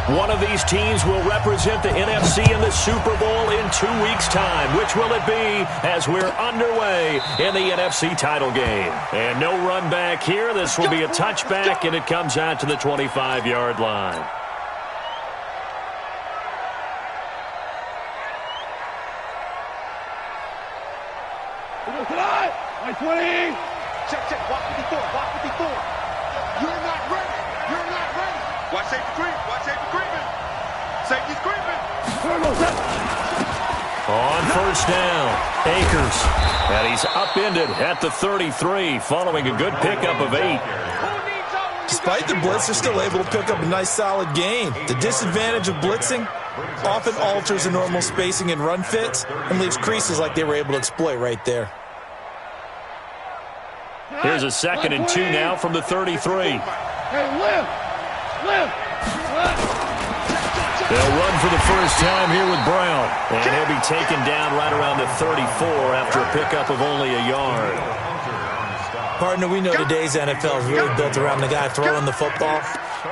One of these teams will represent the NFC in the Super Bowl in 2 weeks' time. Which will it be as we're underway in the NFC title game? And no run back here. This will be a touchback, and it comes out to the 25-yard line. Like 20. Check. Walk 54. You're not ready. Watch safety creeping. Safety's creeping. On first down, Akers. And he's upended at the 33 following a good pickup of 8. Despite the blitz, they're still able to pick up a nice solid gain. The disadvantage of blitzing often alters the normal spacing and run fits and leaves creases like they were able to exploit right there. Here's a 2nd and 2 now from the 33. They'll run for the first time here with Brown. And he'll be taken down right around the 34 after a pickup of only a yard. Partner, we know today's NFL is really built around the guy throwing the football.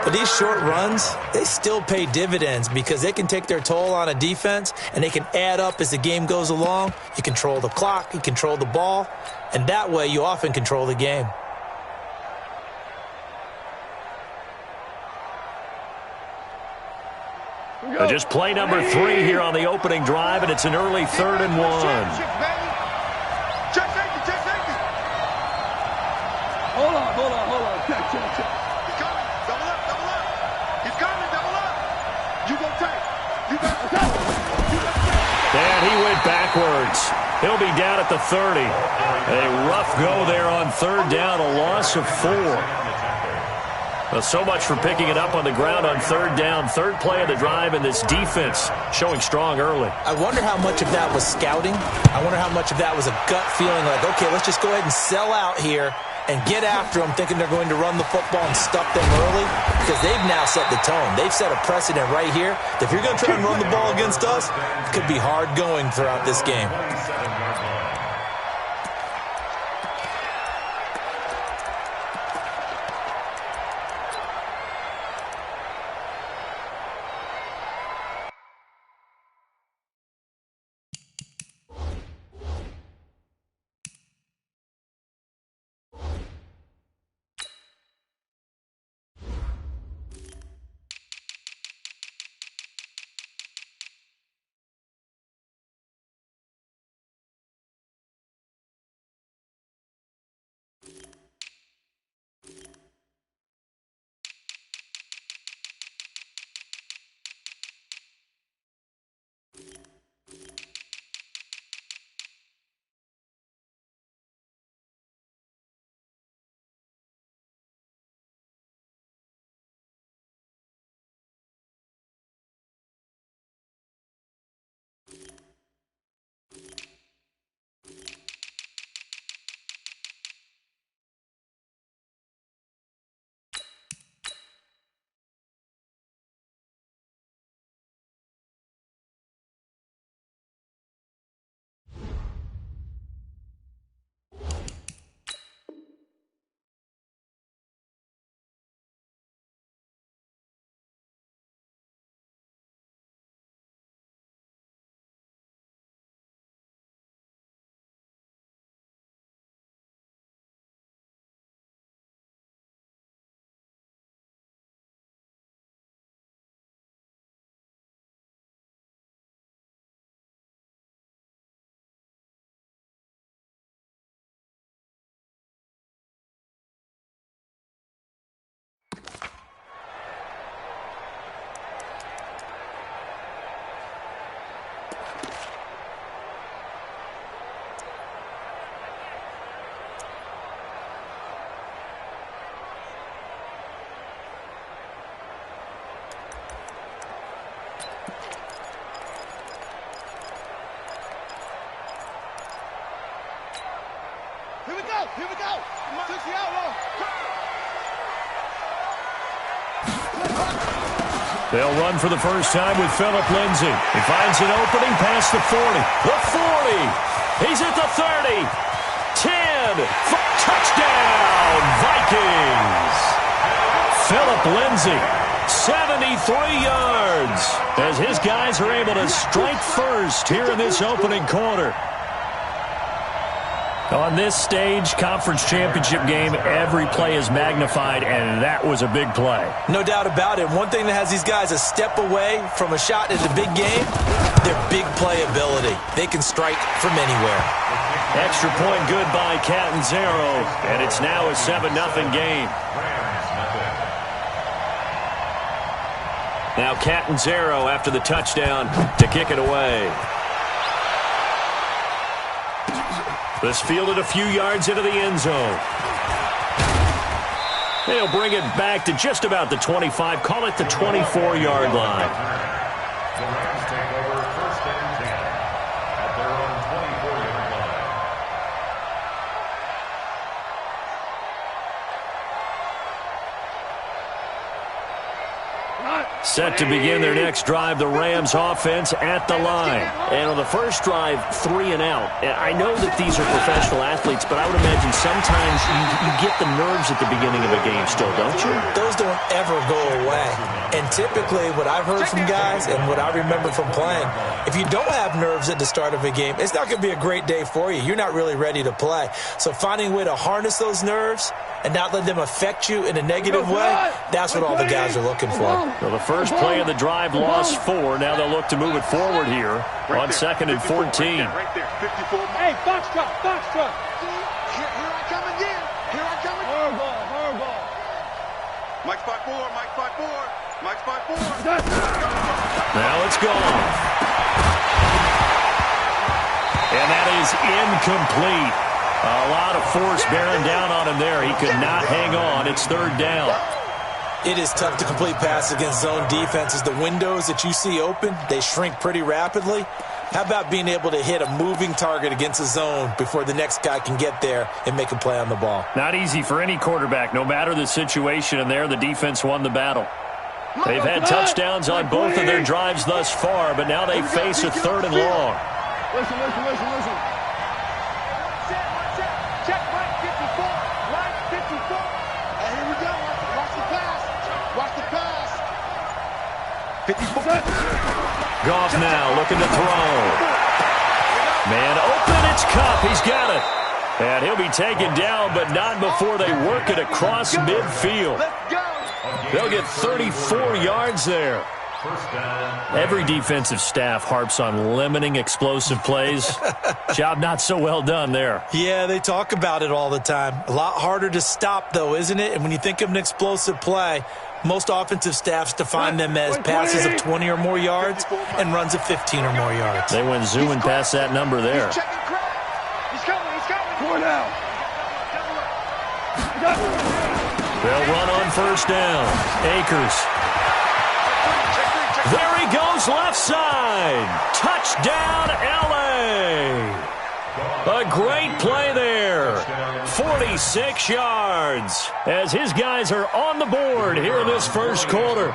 But these short runs, they still pay dividends because they can take their toll on a defense and they can add up as the game goes along. You control the clock, you control the ball, and that way you often control the game. Just play number 3 here on the opening drive, and it's an early 3rd and 1. Check safety. Hold on. Check. He's coming. Double up. He's coming. Double up. You go take. And he went backwards. He'll be down at the 30. A rough go there on 3rd down, a loss of 4. Well, so much for picking it up on the ground on 3rd down. 3rd play of the drive, and this defense showing strong early. I wonder how much of that was scouting. I wonder how much of that was a gut feeling like, okay, let's just go ahead and sell out here and get after them, thinking they're going to run the football and stuff them early, because they've now set the tone. They've set a precedent right here. If you're going to try and run the ball against us, it could be hard going throughout this game. Here we go. Took the outlaw. They'll run for the first time with Phillip Lindsay. He finds an opening past the 40. The 40. He's at the 30. 10. Touchdown, Vikings. Phillip Lindsay 73 yards as his guys are able to strike first here in this opening quarter. On this stage, conference championship game, every play is magnified, and that was a big play. No doubt about it. One thing that has these guys a step away from a shot in the big game, their big play ability. They can strike from anywhere. Extra point good by Catanzaro, and it's now a 7-0 game. Now Catanzaro after the touchdown to kick it away. This fielded a few yards into the end zone. They'll bring it back to just about the 25, call it the 24-yard line. The Rams take over 1st and 10 at their own 24-yard line. Set to begin their next drive, the Rams offense at the line. And on the first drive, 3 and out. I know that these are professional athletes, but I would imagine sometimes you get the nerves at the beginning of a game still, don't you? Those don't ever go away. And typically what I've heard from guys and what I remember from playing, if you don't have nerves at the start of a game, it's not going to be a great day for you. You're not really ready to play. So finding a way to harness those nerves and not let them affect you in a negative way, that's what all the guys are looking for. Well, the first play of the drive lost 4. Now they'll look to move it forward here on 2nd and 14. Right there, 54. Hey, box truck, box truck. Here I come again. Here I come again. Horrible. Mike spot 4, Mike spot 4, Mike spot 4. Now it's gone. And that is incomplete. A lot of force bearing down on him there. He could not hang on. It's 3rd down. It is tough to complete passes against zone defenses. The windows that you see open, they shrink pretty rapidly. How about being able to hit a moving target against a zone before the next guy can get there and make a play on the ball? Not easy for any quarterback, no matter the situation, and there the defense won the battle. They've had touchdowns on both of their drives thus far, but now they face a 3rd and long. Listen. Check Mike 54. Mike 54. And here we go. Watch the pass. Watch the pass. 54. Goff now looking to throw. Man open, it's Kupp. He's got it. And he'll be taken down, but not before they work it across midfield. Let's go. They'll get 34 yards there. First down. Every defensive staff harps on limiting explosive plays. Job not so well done there. Yeah, they talk about it all the time. A lot harder to stop, though, isn't it? And when you think of an explosive play, most offensive staffs define them as passes of 20 or more yards and runs of 15 or more yards. They went zooming past that number there. He's checking crowd. He's coming. Come on now. They'll run on 1st down. Akers. There he goes, left side. Touchdown, L.A. A great play there. 46 yards as his guys are on the board here in this first quarter.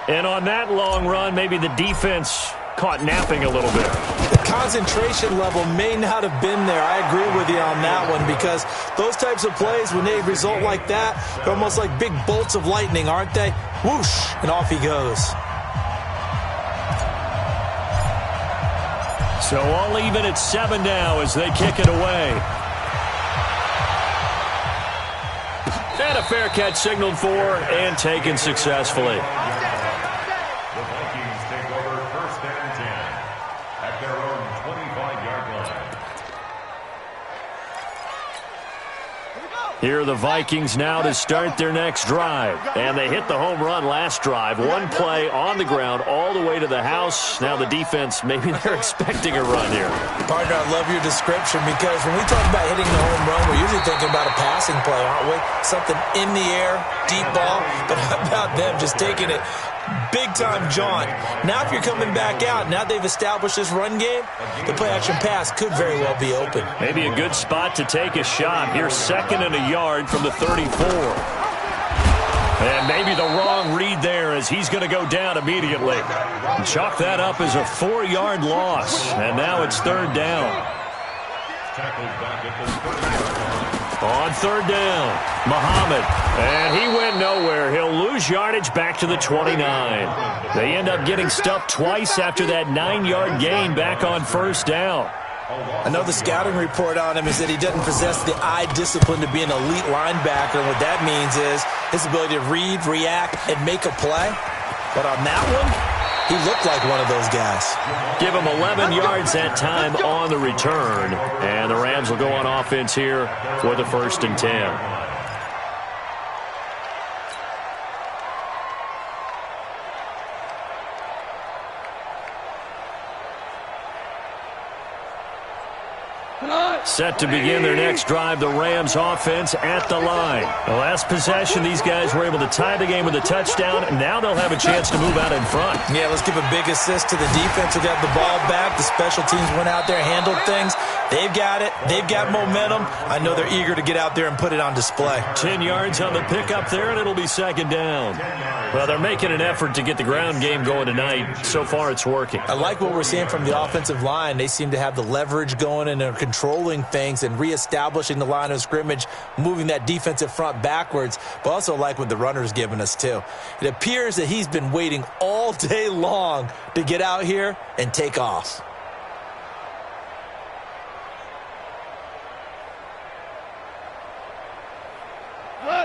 And on that long run, maybe the defense caught napping a little bit. The concentration level may not have been there. I agree with you on that one because those types of plays, when they result like that, they're almost like big bolts of lightning, aren't they? Whoosh, and off he goes. So all even at 7 now as they kick it away. And a fair catch signaled for and taken successfully. The Vikings take over 1st and 10 at their own 25-yard line. Here are the Vikings now to start their next drive. And they hit the home run last drive. One play on the ground all the way to the house. Now the defense, maybe they're expecting a run here. Partner, I love your description because when we talk about hitting the home run, we're usually thinking about a passing play, aren't we? Something in the air, deep ball. But how about them just taking it big-time jaunt? Now if you're coming back out, now they've established this run game, the play-action pass could very well be open. Maybe a good spot to take a shot. Here's 2nd and a yard from the 34. And maybe the wrong read there as he's going to go down immediately. Chalk that up as a 4-yard loss. And now it's 3rd down. Tackled back at the 30-yard line. On third down, Muhammad. And he went nowhere. He'll lose yardage back to the 29. They end up getting stuffed twice after that 9-yard gain back on first down. I know the scouting report on him is that he doesn't possess the eye discipline to be an elite linebacker. And what that means is his ability to read, react, and make a play. But on that one, he looked like one of those guys. Give him 11 yards that time on the return. And the Rams will go on offense here for the 1st and 10. Set to begin their next drive, the Rams offense at the line. The last possession, these guys were able to tie the game with a touchdown, and now they'll have a chance to move out in front. Yeah, let's give a big assist to the defense who got the ball back. The special teams went out there, handled things. They've got it. They've got momentum. I know they're eager to get out there and put it on display. 10 yards on the pickup there, and it'll be 2nd down. Well, they're making an effort to get the ground game going tonight. So far, it's working. I like what we're seeing from the offensive line. They seem to have the leverage going and they're controlling things and reestablishing the line of scrimmage, moving that defensive front backwards, but also like what the runner's giving us too. It appears that he's been waiting all day long to get out here and take off.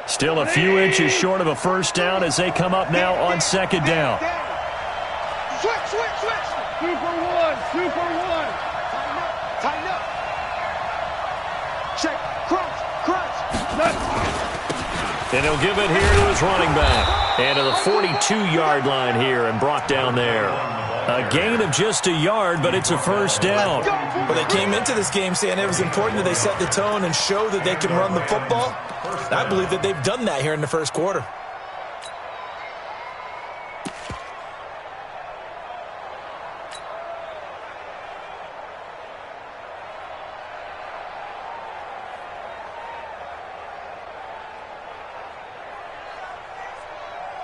Still a few inches short of a first down as they come up now on 2nd down. Switch. Super one. Tighten up. Check. Crunch. And he'll give it here to his running back. And to the 42-yard line here and brought down there. A gain of just a yard, but it's a first down. Well, they came into this game saying it was important that they set the tone and show that they can run the football. And I believe that they've done that here in the first quarter.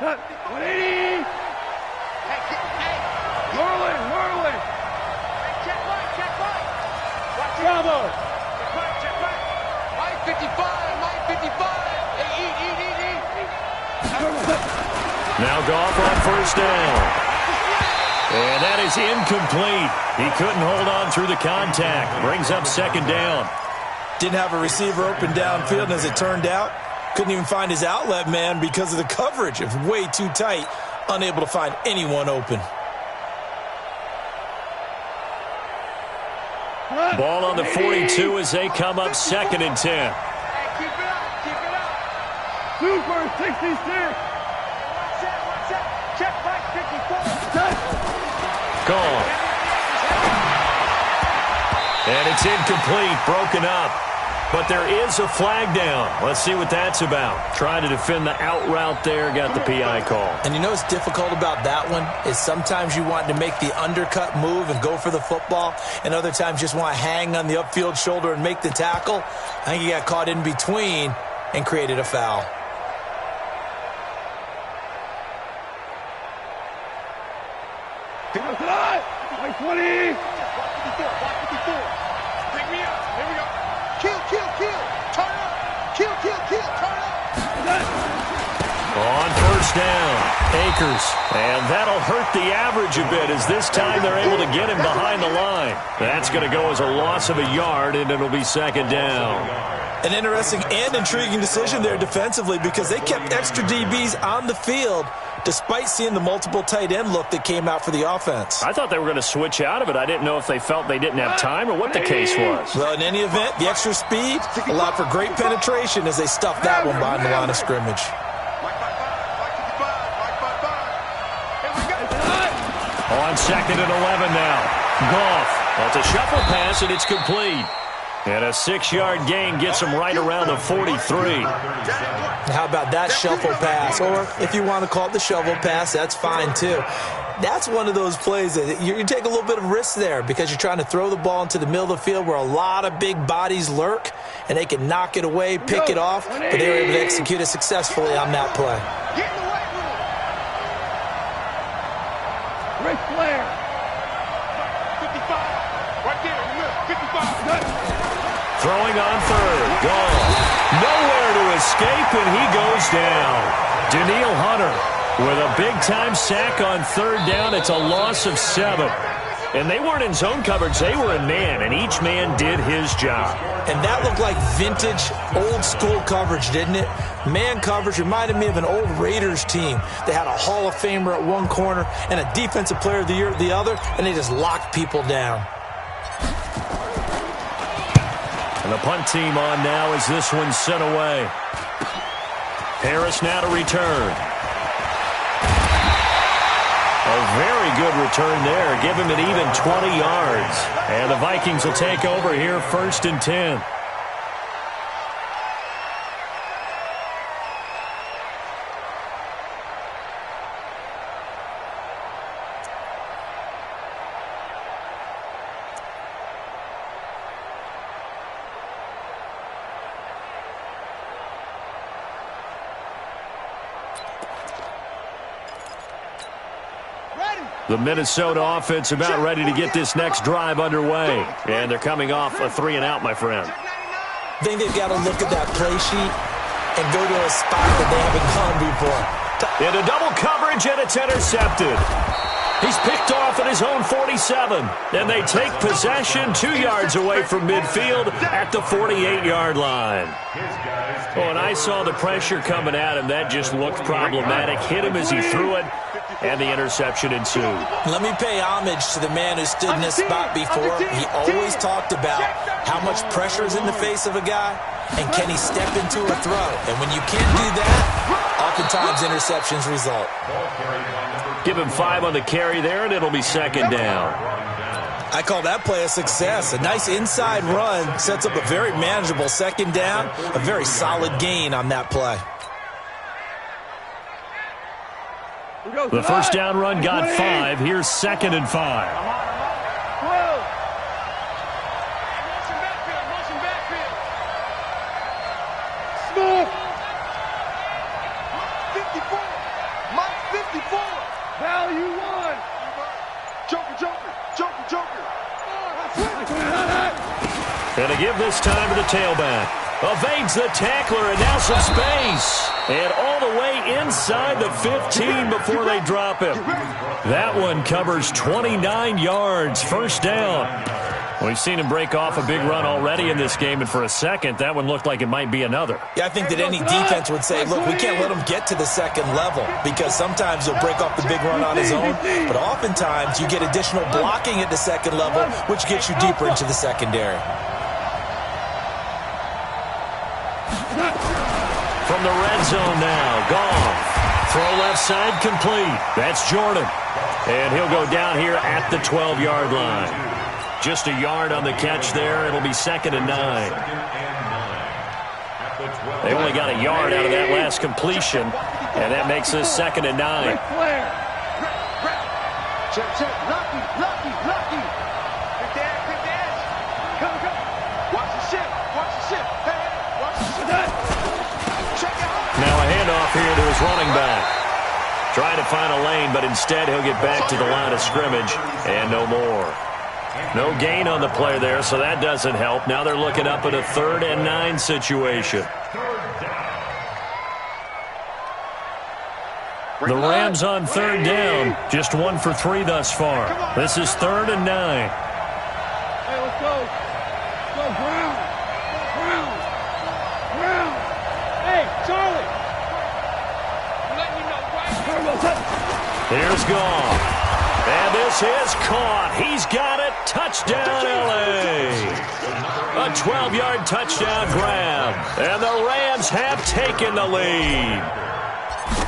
Cut. 180. Whirling. Check right. Bravo. Check right. Line 55. Hey, eat. Now Goff on first down. And that is incomplete. He couldn't hold on through the contact. Brings up 2nd down. Didn't have a receiver open downfield, and as it turned out, couldn't even find his outlet man because of the coverage. It was way too tight, unable to find anyone open. Ball on the 42 as they come up 2nd and 10. Hey, keep it up. Super 66. Watch that. Check right 54. Gone. And it's incomplete, broken up. But there is a flag down. Let's see what that's about. Trying to defend the out route there, got the PI call. And you know what's difficult about that one is sometimes you want to make the undercut move and go for the football, and other times just want to hang on the upfield shoulder and make the tackle. I think he got caught in between and created a foul. Like 20. 54. Pick me up. Here we go. Kill. Turn up. Kill. Turn up. On first down, Akers. And that'll hurt the average a bit as this time they're able to get him behind the line. That's going to go as a loss of a yard, and it'll be 2nd down. An interesting and intriguing decision there defensively because they kept extra DBs on the field despite seeing the multiple tight end look that came out for the offense. I thought they were going to switch out of it. I didn't know if they felt they didn't have time or what the case was. Well, in any event, the extra speed allowed for great penetration as they stuffed that one behind the line of scrimmage. On 2nd and 11 now. Goff. Well, it's a shuffle pass, and it's complete. And a 6-yard gain gets him right around the 43. How about that shuffle pass? Or if you want to call it the shovel pass, that's fine too. That's one of those plays that you take a little bit of risk there because you're trying to throw the ball into the middle of the field where a lot of big bodies lurk, and they can knock it away, pick it off, but they were able to execute it successfully on that play. Get in the way, Ric Flair. 55. Right there in the middle. 55. Throwing on third. Gone. Nowhere to escape, and he goes down. Danielle Hunter with a big-time sack on third down. It's a loss of 7. And they weren't in zone coverage. They were in man, and each man did his job. And that looked like vintage, old-school coverage, didn't it? Man coverage reminded me of an old Raiders team. They had a Hall of Famer at one corner and a Defensive Player of the Year at the other, and they just locked people down. And the punt team on now as this one's sent away. Harris now to return. A very good return there. Give him an even 20 yards. And the Vikings will take over here, 1st and 10. The Minnesota offense about ready to get this next drive underway. And they're coming off a 3-and-out, my friend. I think they've got to look at that play sheet and go to a spot that they haven't gone before. Into double coverage, and it's intercepted. He's picked off at his own 47. And they take possession 2 yards away from midfield at the 48-yard line. Oh, and I saw the pressure coming at him. That just looked problematic. Hit him as he threw it, and the interception ensued. Let me pay homage to the man who stood in this spot before. He always talked about how much pressure is in the face of a guy, and can he step into a throw. And when you can't do that, oftentimes interceptions result. Give him 5 on the carry there, and it'll be 2nd down. I call that play a success. A nice inside run sets up a very manageable 2nd down, a very solid gain on that play. The first down run got 5. Here's 2nd and 5. Smith. 54. Mike 54. Value 1. Joker, Joker, Joker, Joker. And to give this time to the tailback. Evades the tackler, and now some space. And all the way inside the 15 before they drop him. That one covers 29 yards. 1st down. We've seen him break off a big run already in this game, and for a second, that one looked like it might be another. Yeah, I think that any defense would say, look, we can't let him get to the 2nd level, because sometimes he'll break off the big run on his own, but oftentimes you get additional blocking at the 2nd level, which gets you deeper into the secondary. From the red zone now, Goff. Throw left side complete. That's Jordan. And he'll go down here at the 12-yard line. Just a yard on the catch there. It'll be 2nd and 9. They only got a yard out of that last completion, and that makes this 2nd and 9. Check, check. Lucky, lucky, lucky. Good dash, good dash. Come, come. Watch the ship, watch the ship. Hey, hey, watch the ship. Check it out. Now a handoff here to his running back. Trying to find a lane, but instead he'll get back to the line of scrimmage, and no more. No gain on the play there, so that doesn't help. Now they're looking up at a 3rd and 9 situation. The Rams on 3rd down. Just 1 for 3 thus far. This is 3rd and 9. Hey, let's go. Let's go, Brown. Brown. Brown. Hey, Charlie. I'm letting you know right here. Here's Goff. And this is caught. He's got it. Touchdown, L.A. A 12-yard touchdown grab. And the Rams have taken the lead.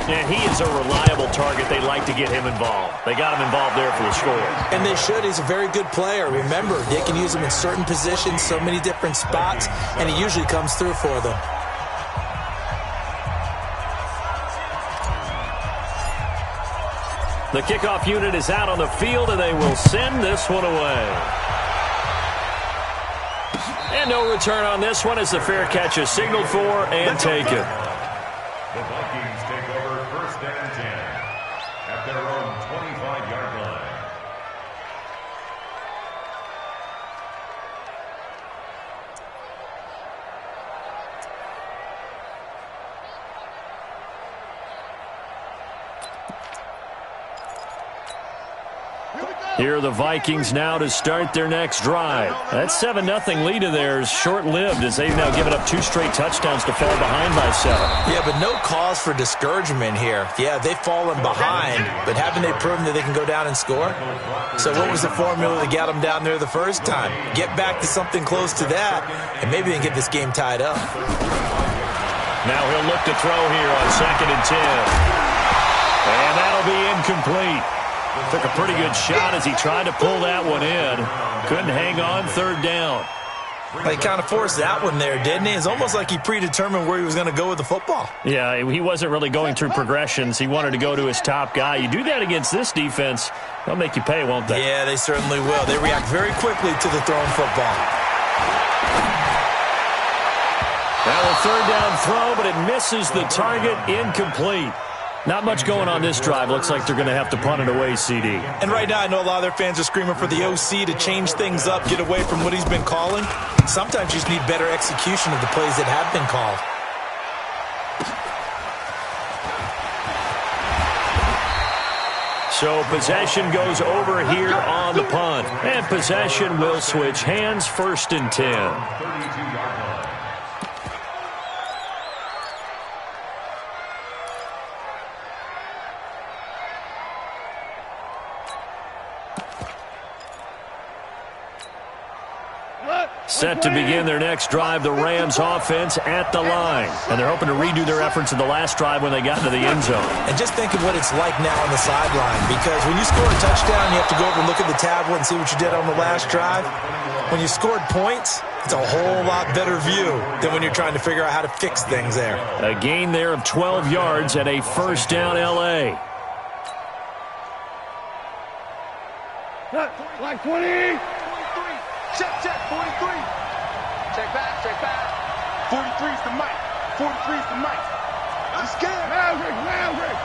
And he is a reliable target. They'd like to get him involved. They got him involved there for the score. And they should. He's a very good player. Remember, they can use him in certain positions, so many different spots, and he usually comes through for them. The kickoff unit is out on the field, and they will send this one away. And no return on this one as the fair catch is signaled for and taken. The Vikings take over 1st and 10 at their own 25-yard line. Here are the Vikings now to start their next drive. That 7-0 lead of theirs short-lived as they've now given up 2 straight touchdowns to fall behind by 7. Yeah, but no cause for discouragement here. Yeah, they've fallen behind, but haven't they proven that they can go down and score? So what was the formula that got them down there the first time? Get back to something close to that, and maybe they can get this game tied up. Now he'll look to throw here on 2nd and 10. And that'll be incomplete. Took a pretty good shot as he tried to pull that one in. Couldn't hang on 3rd down. He kind of forced that one there, didn't he? It's almost like he predetermined where he was going to go with the football. Yeah, he wasn't really going through progressions. He wanted to go to his top guy. You do that against this defense, they'll make you pay, won't they? Yeah, they certainly will. They react very quickly to the thrown football. Now a 3rd down throw, but it misses the target, incomplete. Not much going on this drive. Looks like they're going to have to punt it away, CD. And right now, I know a lot of their fans are screaming for the OC to change things up, get away from what he's been calling. Sometimes you just need better execution of the plays that have been called. So possession goes over here on the punt. And possession will switch hands, 1st and 10. 32-yard line. Set to begin their next drive, the Rams offense at the line. And they're hoping to redo their efforts in the last drive when they got into the end zone. And just think of what it's like now on the sideline, because when you score a touchdown, you have to go over and look at the tablet and see what you did on the last drive. When you scored points, it's a whole lot better view than when you're trying to figure out how to fix things there. A gain there of 12 yards and a 1st down L.A. Like 20. Check, 43. Check back. 43's the mic. 43's the mic. I'm scared. Maverick.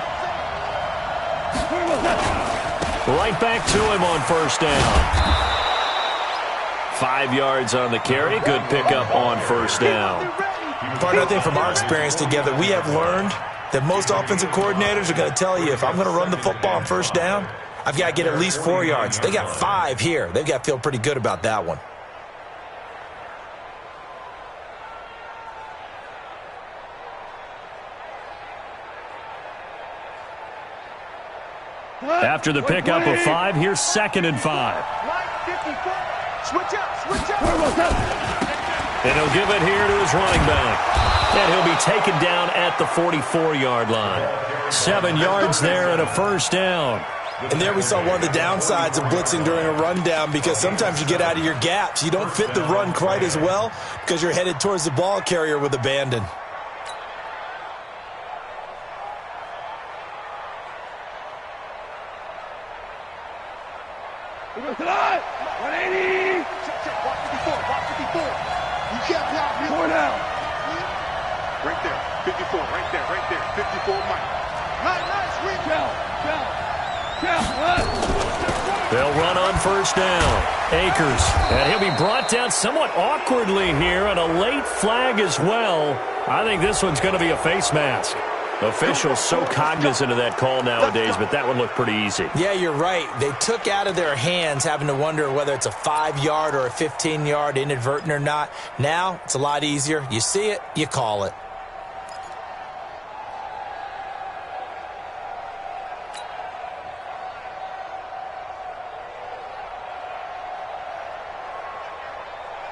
Right back to him on 1st down. 5 yards on the carry. Good pickup on 1st down. Partner, I think from our experience together, we have learned that most offensive coordinators are going to tell you, if I'm going to run the football on 1st down, I've got to get at least 4 yards. They got 5 here. They've got to feel pretty good about that one. After the pickup of 5, here's 2nd and 5. Switch up. And he'll give it here to his running back. And he'll be taken down at the 44-yard line. 7 yards there and a 1st down. And there we saw one of the downsides of blitzing during a rundown, because sometimes you get out of your gaps. You don't fit the run quite as well because you're headed towards the ball carrier with abandon. Tonight, 180. Check. Watch 54. You can't block me. 4 down. Right there. 54. Right there. 54 mic. Nice. They'll run on 1st down. Akers. And he'll be brought down somewhat awkwardly here, and a late flag as well. I think this one's going to be a face mask. Officials so cognizant of that call nowadays, but that one looked pretty easy. Yeah, you're right. They took out of their hands having to wonder whether it's a 5-yard or a 15-yard inadvertent or not. Now, it's a lot easier. You see it, you call it.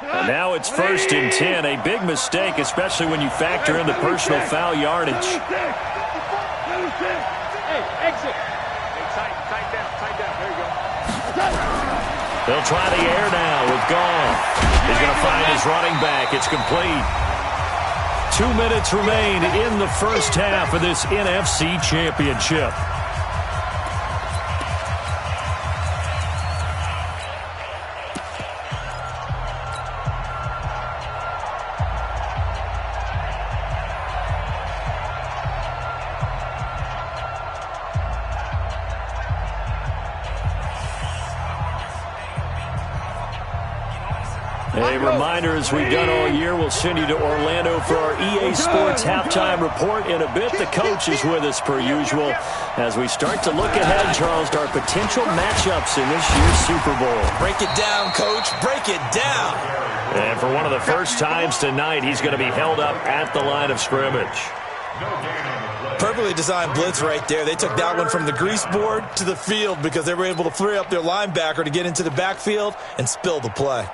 And now it's 1st and 10. A big mistake, especially when you factor in the personal foul yardage. Hey, exit. Hey, tight down. There you go. They'll try the air now with Goff. He's going to find his running back. It's complete. 2 minutes remain in the 1st half of this NFC Championship. A reminder, as we've done all year, we'll send you to Orlando for our EA Sports halftime report. In a bit, the coach is with us per usual as we start to look ahead, Charles, to our potential matchups in this year's Super Bowl. Break it down, Coach. Break it down. And for one of the first times tonight, he's going to be held up at the line of scrimmage. Perfectly designed blitz right there. They took that one from the grease board to the field because they were able to free up their linebacker to get into the backfield and spill the play.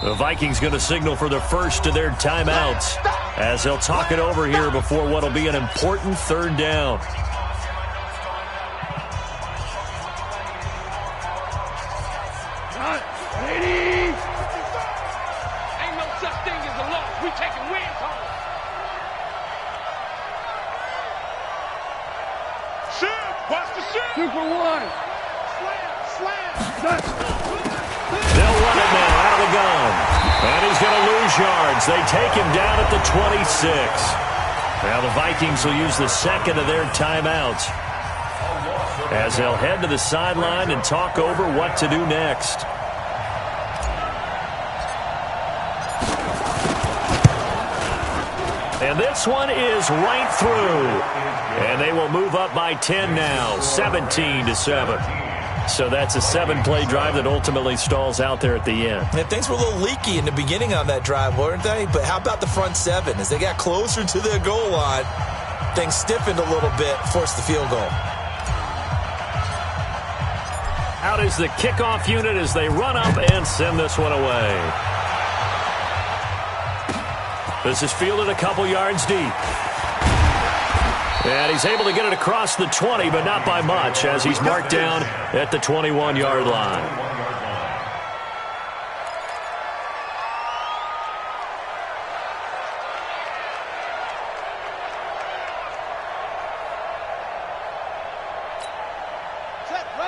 The Vikings going to signal for the first of their timeouts as they'll talk it over here before what will be an important third down. Ladies! Ain't no such thing as a loss. We taking wins home. Shift! Watch the shift! 2 for 1. Slam! They'll run it now out of the gun. And he's going to lose yards. They take him down at the 26. Now the Vikings will use the second of their timeouts as they'll head to the sideline and talk over what to do next. And this one is right through. And they will move up by 10 now, 17-7. So that's a 7-play drive that ultimately stalls out there at the end. And things were a little leaky in the beginning on that drive, weren't they? But how about the front seven? As they got closer to their goal line, things stiffened a little bit, forced the field goal. Out is the kickoff unit as they run up and send this one away. This is fielded a couple yards deep. And he's able to get it across the 20, but not by much, as he's marked down at the 21-yard line.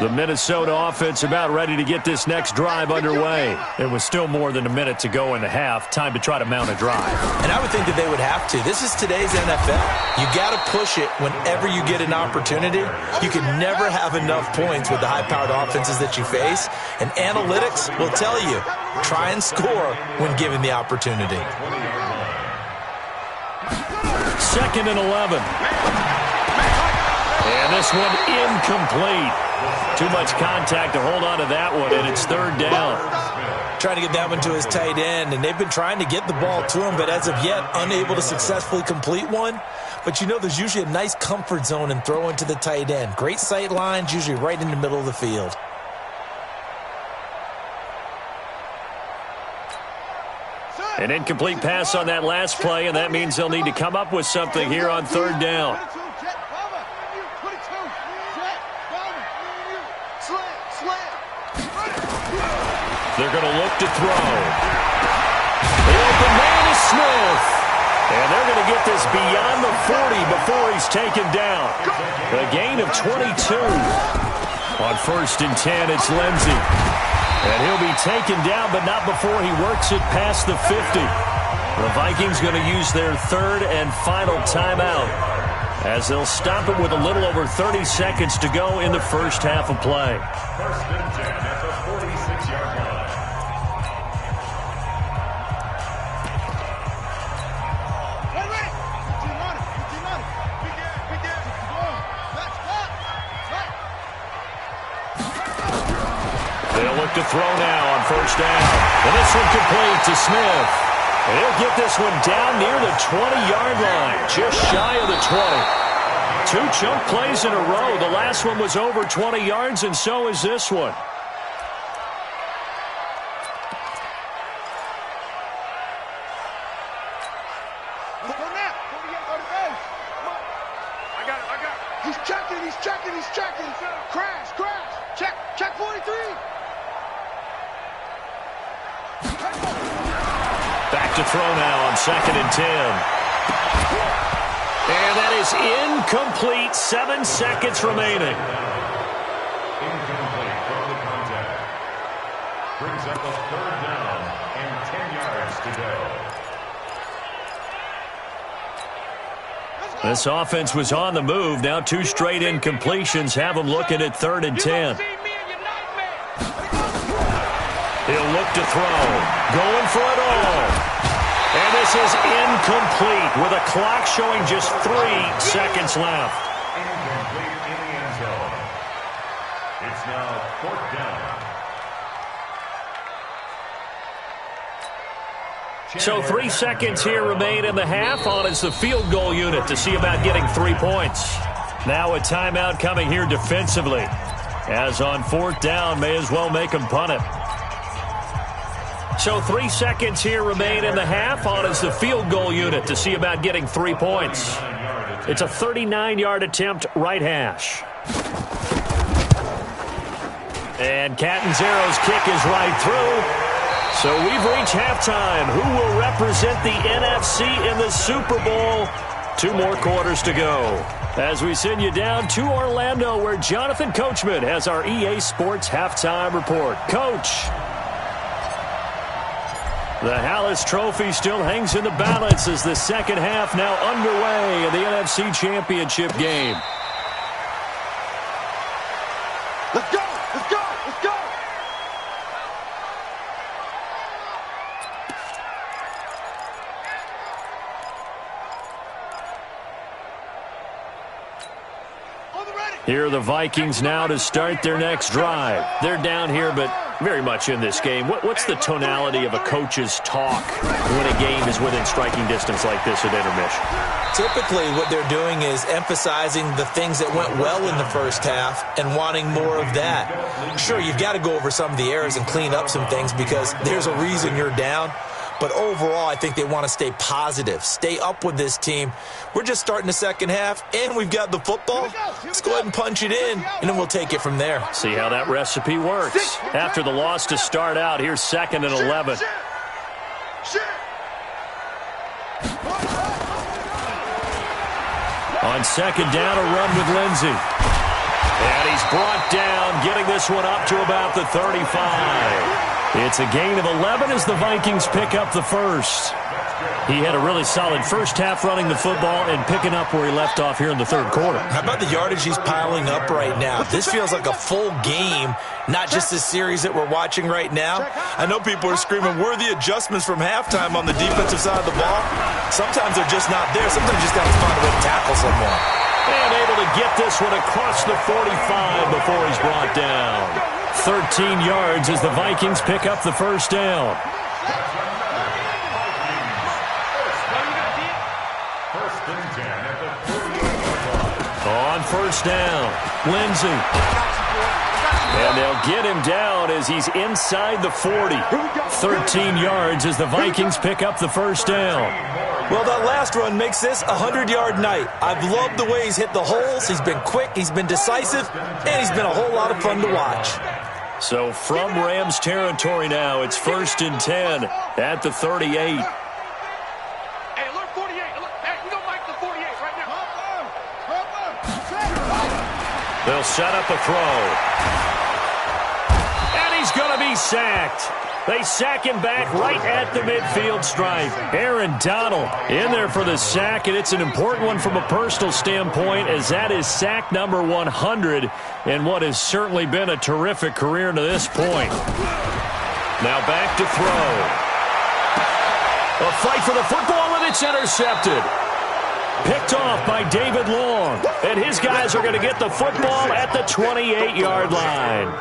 The Minnesota offense about ready to get this next drive underway. There was still more than a minute to go in the half. Time to try to mount a drive. And I would think that they would have to. This is today's NFL. You got to push it whenever you get an opportunity. You can never have enough points with the high-powered offenses that you face. And analytics will tell you, try and score when given the opportunity. 2nd and 11. And this one incomplete. Too much contact to hold on to that one, and it's 3rd down. Trying to get that one to his tight end, and they've been trying to get the ball to him, but as of yet, unable to successfully complete one. But you know, there's usually a nice comfort zone in throwing to the tight end. Great sight lines, usually right in the middle of the field. An incomplete pass on that last play, and that means they'll need to come up with something here on 3rd down. They're going to look to throw. The open man is Smith. And they're going to get this beyond the 40 before he's taken down. A gain of 22. On 1st and 10, it's Lindsey. And he'll be taken down, but not before he works it past the 50. The Vikings going to use their 3rd and final timeout as they'll stop it with a little over 30 seconds to go in the first half of play. 1st and 10 at the 46-yard line. They'll look to throw now on 1st down. And this one complete to Smith. And he'll get this one down near the 20-yard line, just shy of the 20. 2 chunk plays in a row. The last one was over 20 yards, and so is this one. He's checking. Crash. Check 43. Back to throw now on 2nd and 10. And that is incomplete. 7 seconds remaining. Incomplete from the contact. Brings up a 3rd down and 10 yards to go. This offense was on the move. Now 2 straight incompletions have them looking at 3rd and 10. He'll look to throw. Going for it all. And this is incomplete with a clock showing just 3 seconds left. Incomplete in the end zone. It's now 4th down. So 3 seconds here remain in the half. On is the field goal unit to see about getting 3 points. Now a timeout coming here defensively. As on 4th down, may as well make them punt it. So 3 seconds here remain in the half. On is the field goal unit to see about getting 3 points. It's a 39-yard attempt, right hash. And Catanzaro's kick is right through. So we've reached halftime. Who will represent the NFC in the Super Bowl? 2 more quarters to go. As we send you down to Orlando, where Jonathan Coachman has our EA Sports halftime report. Coach. The Hallis Trophy still hangs in the balance as the second half now underway in the NFC Championship game. Let's go! Let's go! Let's go! Here are the Vikings now to start their next drive. They're down here, but very much in this game. What's the tonality of a coach's talk when a game is within striking distance like this at intermission? Typically, what they're doing is emphasizing the things that went well in the first half and wanting more of that. Sure, you've got to go over some of the errors and clean up some things because there's a reason you're down. But overall, I think they want to stay positive, stay up with this team. We're just starting the second half, and we've got the football. Let's go ahead and punch it in, and then we'll take it from there. See how that recipe works. After the loss to start out, here's 2nd and 11. On 2nd down, a run with Lindsey. And he's brought down, getting this one up to about the 35. It's a gain of 11 as the Vikings pick up the first. He had a really solid first half running the football and picking up where he left off here in the 3rd quarter. How about the yardage he's piling up right now? This feels like a full game, not just a series that we're watching right now. I know people are screaming, worthy adjustments from halftime on the defensive side of the ball. Sometimes they're just not there. Sometimes you just got to find a way to tackle someone. And able to get this one across the 45 before he's brought down. 13 yards as the Vikings pick up the first down. On 1st down, Lindsey. And they'll get him down as he's inside the 40. 13 yards as the Vikings pick up the first down. Well, that last run makes this a 100-yard night. I've loved the way he's hit the holes. He's been quick, he's been decisive, and he's been a whole lot of fun to watch. So from Rams territory now, it's 1st and 10 at the 38. Hey, look, 48. Look, hey, you don't like the 48 right now. They'll set up a throw. And he's going to be sacked. They sack him back right at the midfield stripe. Aaron Donald in there for the sack, and it's an important one from a personal standpoint as that is sack number 100 in what has certainly been a terrific career to this point. Now back to throw. A fight for the football, and it's intercepted. Picked off by David Long, and his guys are going to get the football at the 28-yard line.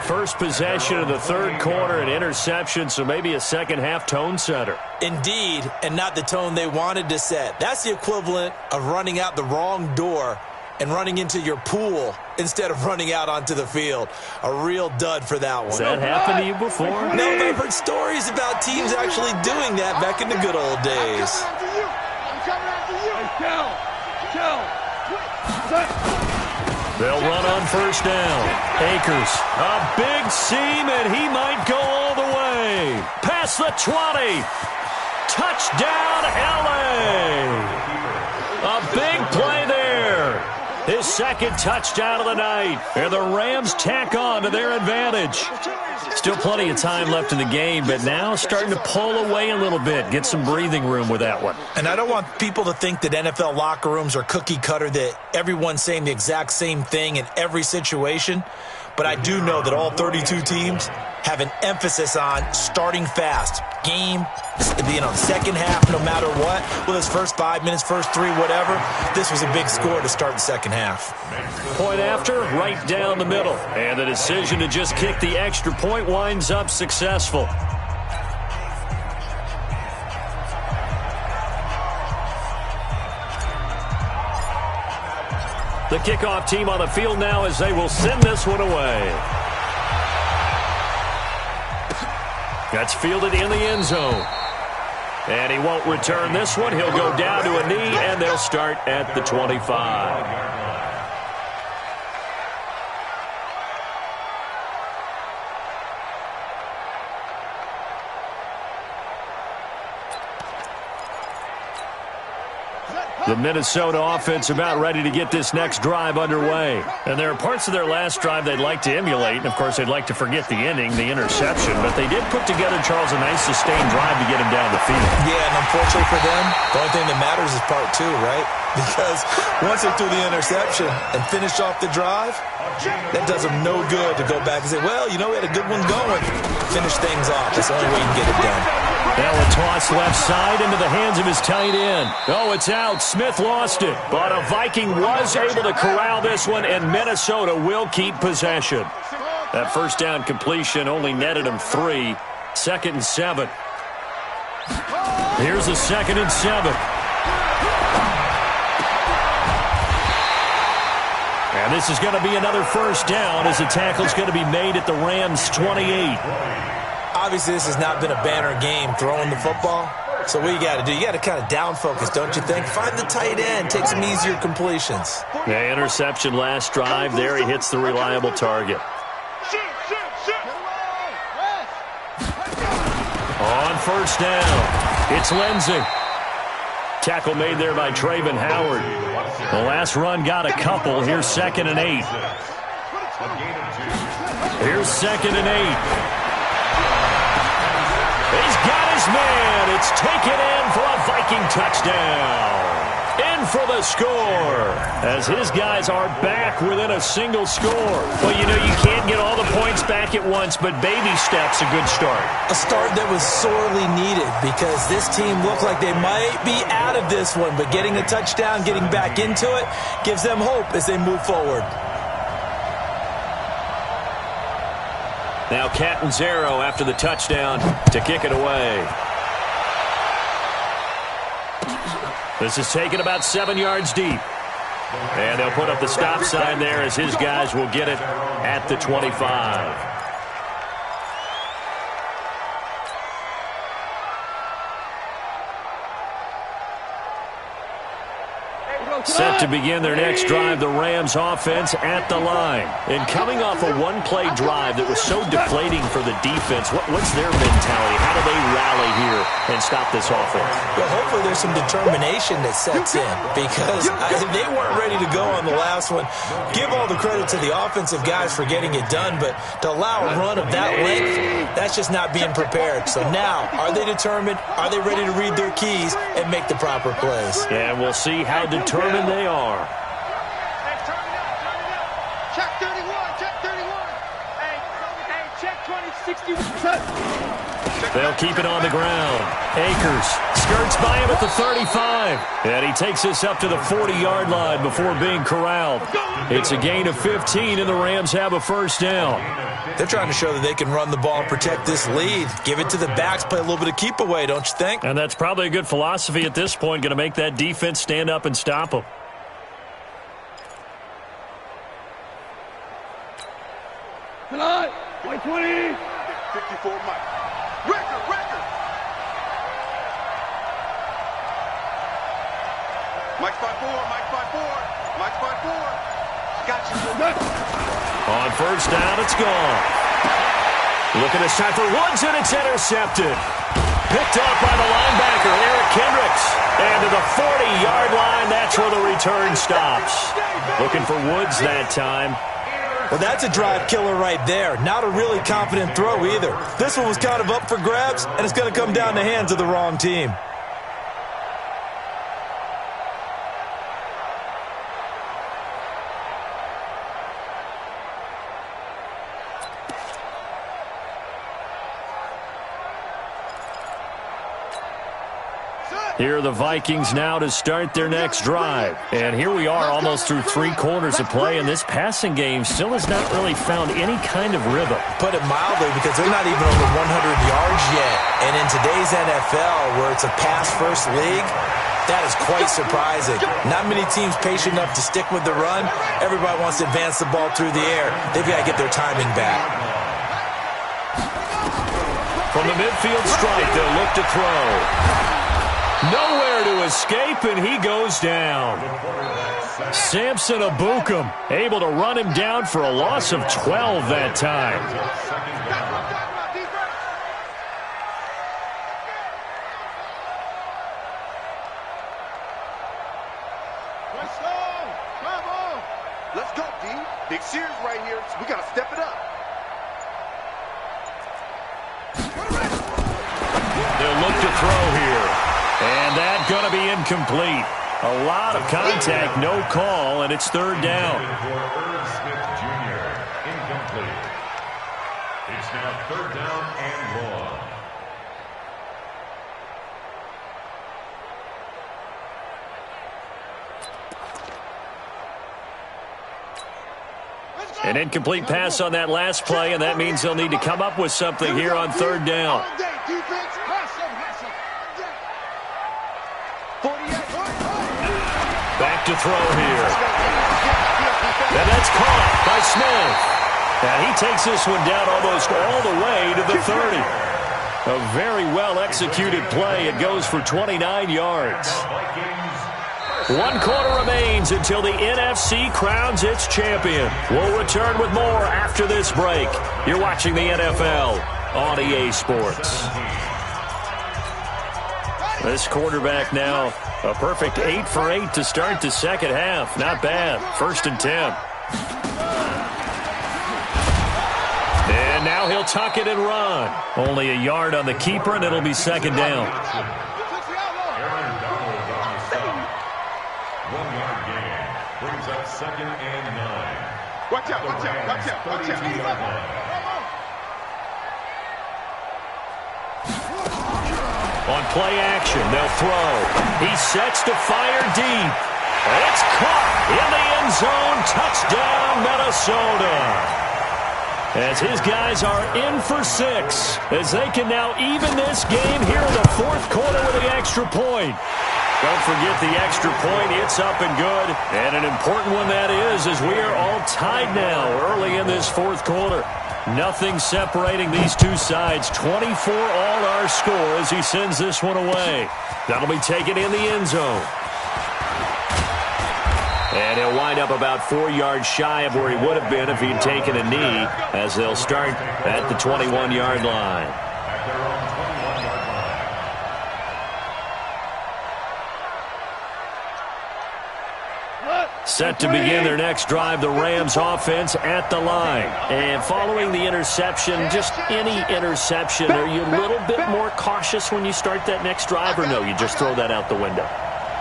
First possession of the 3rd quarter, an interception, so maybe a second-half tone setter. Indeed, and not the tone they wanted to set. That's the equivalent of running out the wrong door and running into your pool instead of running out onto the field. A real dud for that one. Has that happened to you before? No, but I've heard stories about teams actually doing that back in the good old days. They'll run on 1st down. Akers, a big seam, and he might go all the way. Past the 20. Touchdown, L.A. A big play there. His 2nd touchdown of the night. And the Rams tack on to their advantage. Still plenty of time left in the game, but now starting to pull away a little bit. Get some breathing room with that one. And I don't want people to think that NFL locker rooms are cookie cutter, that everyone's saying the exact same thing in every situation. but I do know that all 32 teams have an emphasis on starting fast. Game, second half, no matter what. Well, his first 5 minutes, first 3, whatever. This was a big score to start the second half. Point after, right down the middle. And the decision to just kick the extra point winds up successful. The kickoff team on the field now as they will send this one away. That's fielded in the end zone. And he won't return this one. He'll go down to a knee, and they'll start at the 25. The Minnesota offense about ready to get this next drive underway. And there are parts of their last drive they'd like to emulate. And, of course, they'd like to forget the inning, the interception. But they did put together, Charles, a nice sustained drive to get him down the field. Yeah, and unfortunately for them, the only thing that matters is part 2, right? Because once they threw the interception and finished off the drive, that does them no good to go back and say, well, you know, we had a good one going. Finish things off. That's the only way you can get it done. Now a toss left side into the hands of his tight end. Oh, it's out. Smith lost it. But a Viking was able to corral this one, and Minnesota will keep possession. That first down completion only netted him 3. 2nd and 7. Here's a 2nd and 7. And this is going to be another first down as the tackle's going to be made at the Rams' 28. Obviously, this has not been a banner game throwing the football. So what you got to do, you got to kind of down focus, don't you think? Find the tight end, take some easier completions. The interception last drive. There he hits the reliable target. On first down, it's Lindsey. Tackle made there by Trayvon Howard. The last run got a couple. Here's 2nd and 8. Here's 2nd and 8. He's got his man. It's taken in for a Viking touchdown. In for the score as his guys are back within a single score. Well, you know, you can't get all the points back at once, but baby steps a good start. A start that was sorely needed because this team looked like they might be out of this one, but getting a touchdown, getting back into it, gives them hope as they move forward. Now Catanzaro after the touchdown to kick it away. This is taken about 7 yards deep. And they'll put up the stop sign there as his guys will get it at the 25. Set to begin their next drive, the Rams offense at the line. And coming off a one-play drive that was so deflating for the defense, what's their mentality? How do they rally here and stop this offense? Well, hopefully there's some determination that sets in because they weren't ready to go on the last one. Give all the credit to the offensive guys for getting it done, but to allow a run of that length, that's just not being prepared. So now, are they determined? Are they ready to read their keys and make the proper plays? And we'll see how determined they are. Hey, turn it up. Check 31, check 31. Hey, check 20, 61. They'll keep it on the ground. Akers skirts by him at the 35. And he takes this up to the 40-yard line before being corralled. It's a gain of 15, and the Rams have a first down. They're trying to show that they can run the ball and protect this lead. Give it to the backs, play a little bit of keep away, don't you think? And that's probably a good philosophy at this point, going to make that defense stand up and stop them. Tonight, 120. 54 Mike. Record. Mike's by 4, Mike's by 4, Mike's by 4. Got you. On first down, it's gone. Looking this time for Woods, and it's intercepted. Picked up by the linebacker, Eric Kendricks. And to the 40-yard line, that's where the return stops. Looking for Woods that time. Well, that's a drive killer right there. Not a really confident throw either. This one was kind of up for grabs, and it's going to come down the hands of the wrong team. Here are the Vikings now to start their next drive. And here we are almost through 3 quarters of play, and this passing game still has not really found any kind of rhythm. Put it mildly, because they're not even over 100 yards yet. And in today's NFL, where it's a pass-first league, that is quite surprising. Not many teams patient enough to stick with the run. Everybody wants to advance the ball through the air. They've got to get their timing back. From the midfield stripe, they'll look to throw. Nowhere to escape, and he goes down. Samson Abukum able to run him down for a loss of 12 that time. Let's go, D. Big series right here. We got to step it up. They'll look to throw here. And that's going to be incomplete. A lot of contact, no call, and it's third down. Incomplete. It's now third down and long. An incomplete pass on that last play, and that means they'll need to come up with something here on third down. Back to throw here. And that's caught by Smith. And he takes this one down almost all the way to the 30. A very well-executed play. It goes for 29 yards. 1 quarter remains until the NFC crowns its champion. We'll return with more after this break. You're watching the NFL on EA Sports. This quarterback now a perfect 8 for 8 to start the second half. Not bad. 1st and 10. And now he'll tuck it and run. Only a yard on the keeper, and it'll be second down. 1 yard gain brings up 2nd and 9. Watch out, watch out, watch out, watch out. On play action, they'll throw. He sets to fire deep. It's caught in the end zone. Touchdown, Minnesota. As his guys are in for 6, as they can now even this game here in the 4th quarter with the extra point. Don't forget the extra point. It's up and good. And an important one that is, as we are all tied now early in this 4th quarter. Nothing separating these two sides. 24 all our score as he sends this one away. That'll be taken in the end zone. And he'll wind up about 4 yards shy of where he would have been if he'd taken a knee, as they'll start at the 21-yard line. At their own 21-yard line. Set to begin their next drive, the Rams offense at the line. And following the interception, just any interception, are you a little bit more cautious when you start that next drive, or no, you just throw that out the window?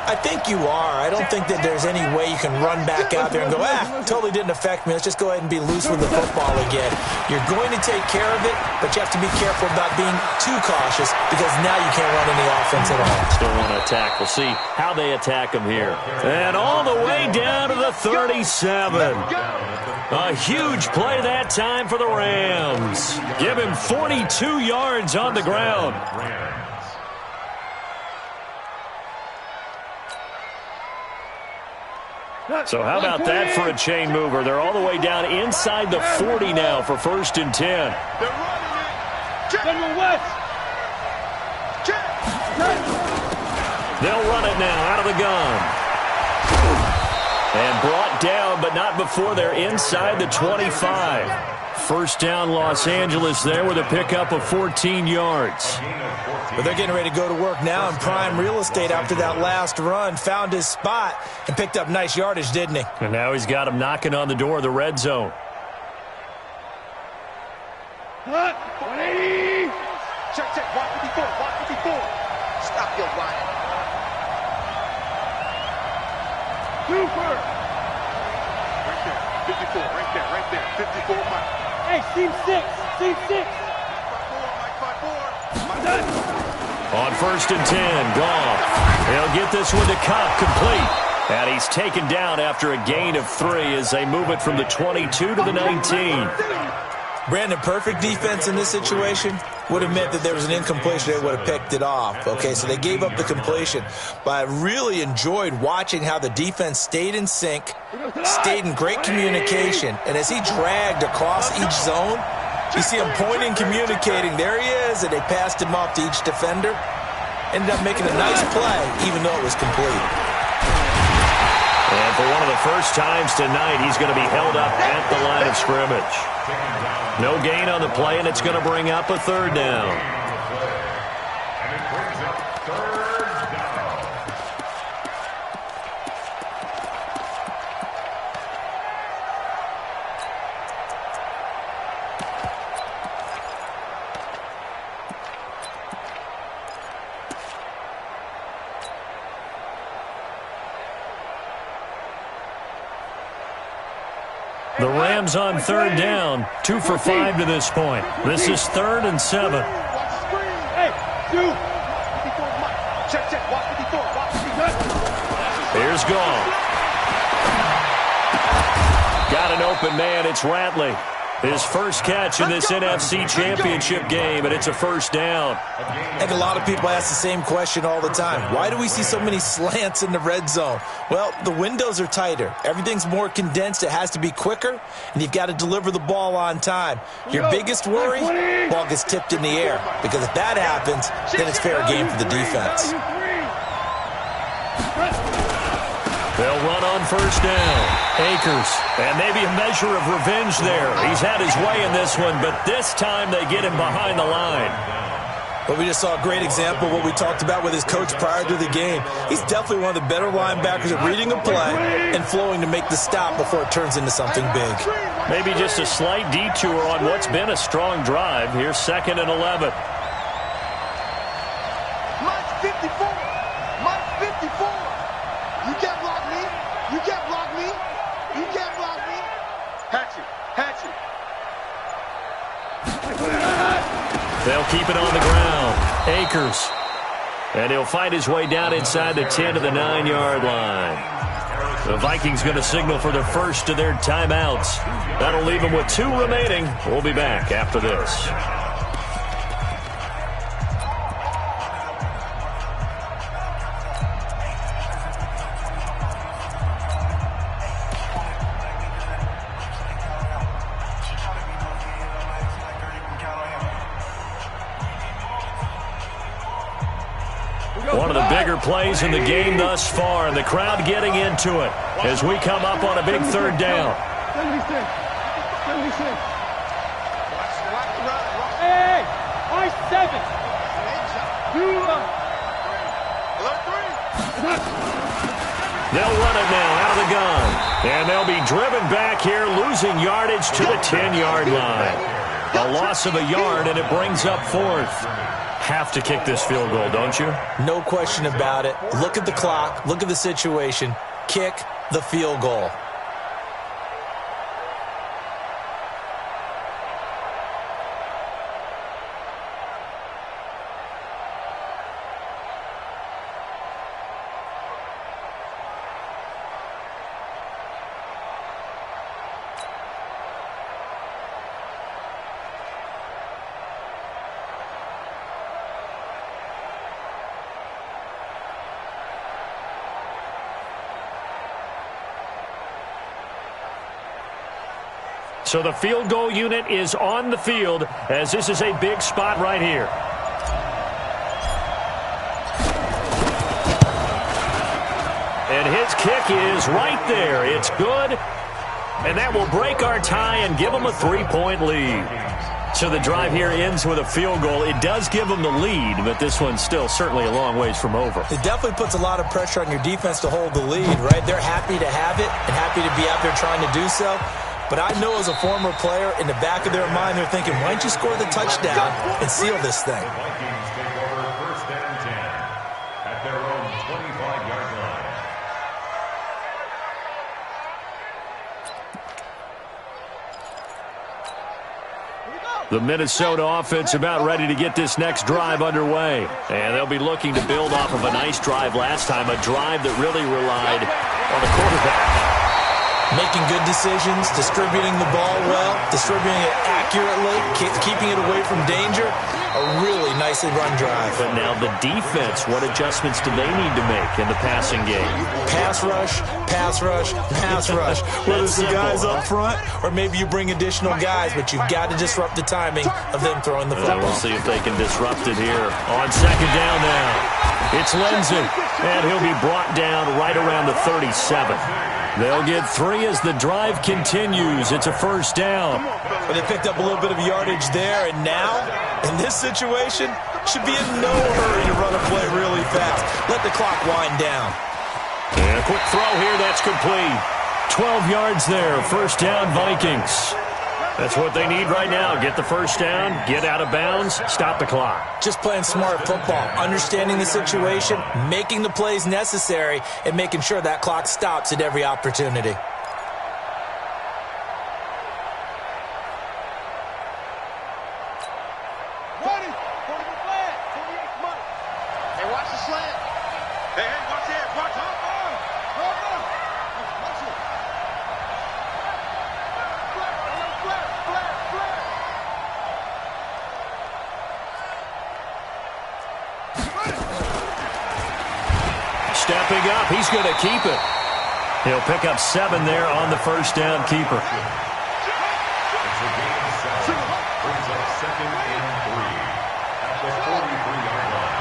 I think you are. I don't think that there's any way you can run back out there and go, totally didn't affect me. Let's just go ahead and be loose with the football again. You're going to take care of it, but you have to be careful about being too cautious, because now you can't run any offense at all. Still want to attack. We'll see how they attack him here. And all the way down to the 37. A huge play that time for the Rams. Give him 42 yards on the ground. So how about that for a chain mover? They're all the way down inside the 40 now for 1st and 10. They're running it. General West. They'll run it now out of the gun. And brought down, but not before they're inside the 25. 1st down Los Angeles there with a pickup of 14 yards. But they're getting ready to go to work now in prime real estate after that last run. Found his spot and picked up nice yardage, didn't he? And now he's got him knocking on the door of the red zone. 180. Check, 154, 154. Stop your running. Super. Right there, 54, right there, 54. Hey, seam 6, seam 6. Mike 5-4. On 1st and 10, Goff. He'll get this one to Cup, complete. And he's taken down after a gain of 3 as they move it from the 22 to the 19. Brandon, perfect defense in this situation would have meant that there was an incompletion. They would have picked it off. Okay, so they gave up the completion. But I really enjoyed watching how the defense stayed in sync, stayed in great communication. And as he dragged across each zone, you see him pointing, communicating. There he is, and they passed him off to each defender. Ended up making a nice play, even though it was complete. And for one of the first times tonight, he's going to be held up at the line of scrimmage. No gain on the play, and it's going to bring up a 3rd down. And it brings up 3rd down. The Rams on 3rd down, 2 for 5 to this point. This is 3rd and 7. Watch the screen. Hey, dude. 54, Mike. Check. Watch 54. Watch 54. Here's Goff. Got an open man. It's Ratley. His first catch in this NFC Championship game, and it's a 1st down. I think a lot of people ask the same question all the time. Why do we see so many slants in the red zone? Well, the windows are tighter. Everything's more condensed. It has to be quicker, and you've got to deliver the ball on time. Your biggest worry, ball gets tipped in the air, because if that happens, then it's fair game for the defense. They'll run on 1st down. Akers, and maybe a measure of revenge there. He's had his way in this one, but this time they get him behind the line. But we just saw a great example of what we talked about with his coach prior to the game. He's definitely one of the better linebackers at reading a play and flowing to make the stop before it turns into something big. Maybe just a slight detour on what's been a strong drive. Here's 2nd and 11. Mike 54. Mike 54. You can't block me. You can't block me. You can't block me. Hatchet. They'll keep it on the ground. Akers. And he'll find his way down inside the 10 to the 9-yard line. The Vikings going to signal for the first of their timeouts. That'll leave them with 2 remaining. We'll be back after this. One of the bigger plays in the game thus far, and the crowd getting into it as we come up on a big 3rd down. Hey, I-7. They'll run it now out of the gun, and they'll be driven back here, losing yardage to the 10-yard line. A loss of a yard, and it brings up 4th. Have to kick this field goal, don't you? No question about it. Look at the clock. Look at the situation. Kick the field goal. So the field goal unit is on the field as this is a big spot right here. And his kick is right there. It's good. And that will break our tie and give them a 3-point lead. So the drive here ends with a field goal. It does give them the lead, but this one's still certainly a long ways from over. It definitely puts a lot of pressure on your defense to hold the lead, right? They're happy to have it and happy to be out there trying to do so. But I know as a former player, in the back of their mind, they're thinking, why don't you score the touchdown and seal this thing? The Vikings take over 1st and 10 at their own 25-yard line. Here we go. The Minnesota offense about ready to get this next drive underway. And they'll be looking to build off of a nice drive last time, a drive that really relied on the quarterback. Making good decisions, distributing the ball well, distributing it accurately, keeping it away from danger. A really nicely run drive. But now the defense, what adjustments do they need to make in the passing game? Pass rush, pass rush, pass rush. Whether it's the guys up front or maybe you bring additional guys, but you've got to disrupt the timing of them throwing the football. We'll see if they can disrupt it here. On second down now, it's Lindsay, and he'll be brought down right around the 37. They'll get 3 as the drive continues. It's a first down. But they picked up a little bit of yardage there, and now, in this situation, should be in no hurry to run a play really fast. Let the clock wind down. And a quick throw here, that's complete. 12 yards there, first down Vikings. That's what they need right now. Get the first down, get out of bounds, stop the clock. Just playing smart football, understanding the situation, making the plays necessary, and making sure that clock stops at every opportunity. Stepping up, he's going to keep it. He'll pick up 7 there on the first down keeper. Brings up 2nd and 3 at the 43-yard line.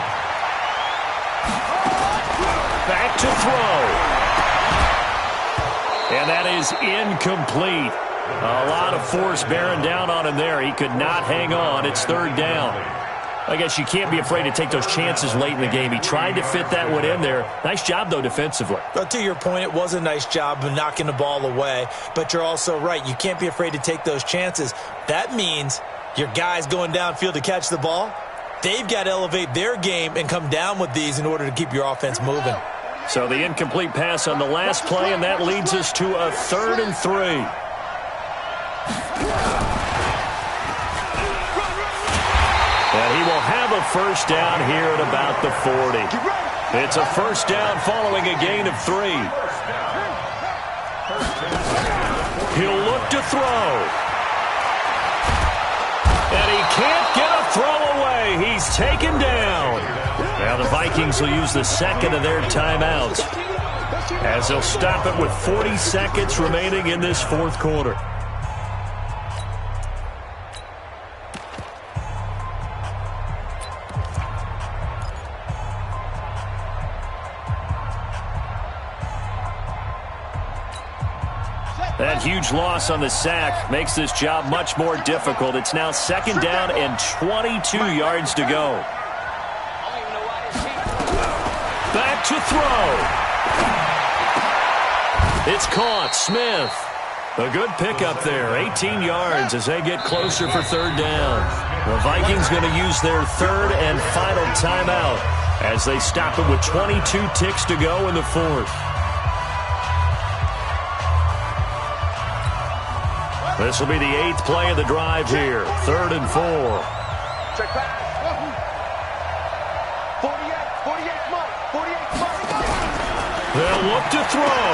Back to throw. And that is incomplete. A lot of force bearing down on him there. He could not hang on. It's 3rd down. I guess you can't be afraid to take those chances late in the game. He tried to fit that one in there. Nice job, though, defensively. But to your point, it was a nice job of knocking the ball away. But you're also right. You can't be afraid to take those chances. That means your guys going downfield to catch the ball, they've got to elevate their game and come down with these in order to keep your offense moving. So the incomplete pass on the last play, and that leads us to a 3rd and 3. And he will have a first down here at about the 40. It's a first down following a gain of 3. He'll look to throw. And he can't get a throw away. He's taken down. Now the Vikings will use the 2nd of their timeouts, as they'll stop it with 40 seconds remaining in this 4th quarter. That huge loss on the sack makes this job much more difficult. It's now 2nd down and 22 yards to go. Back to throw. It's caught. Smith. A good pickup there. 18 yards as they get closer for 3rd down. The Vikings going to use their 3rd and final timeout as they stop it with 22 ticks to go in the 4th. This will be the 8th play of the drive here. 3rd and 4. Check back. 48 Mike. They'll look to throw.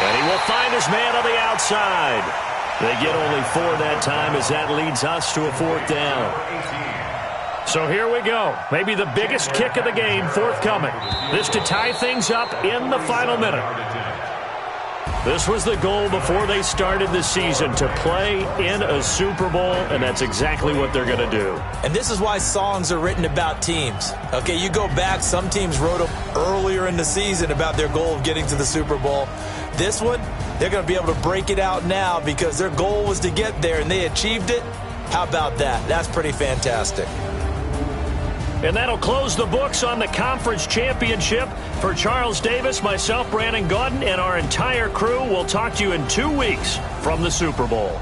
And he will find his man on the outside. They get only 4 that time as that leads us to a 4th down. So here we go. Maybe the biggest kick of the game forthcoming. This to tie things up in the final minute. This was the goal before they started the season, to play in a Super Bowl, and that's exactly what they're going to do. And this is why songs are written about teams. Okay, you go back, some teams wrote them earlier in the season about their goal of getting to the Super Bowl. This one, they're going to be able to break it out now because their goal was to get there, and they achieved it. How about that? That's pretty fantastic. And that'll close the books on the conference championship. For Charles Davis, myself, Brandon Gaudin, and our entire crew, we'll talk to you in 2 weeks from the Super Bowl.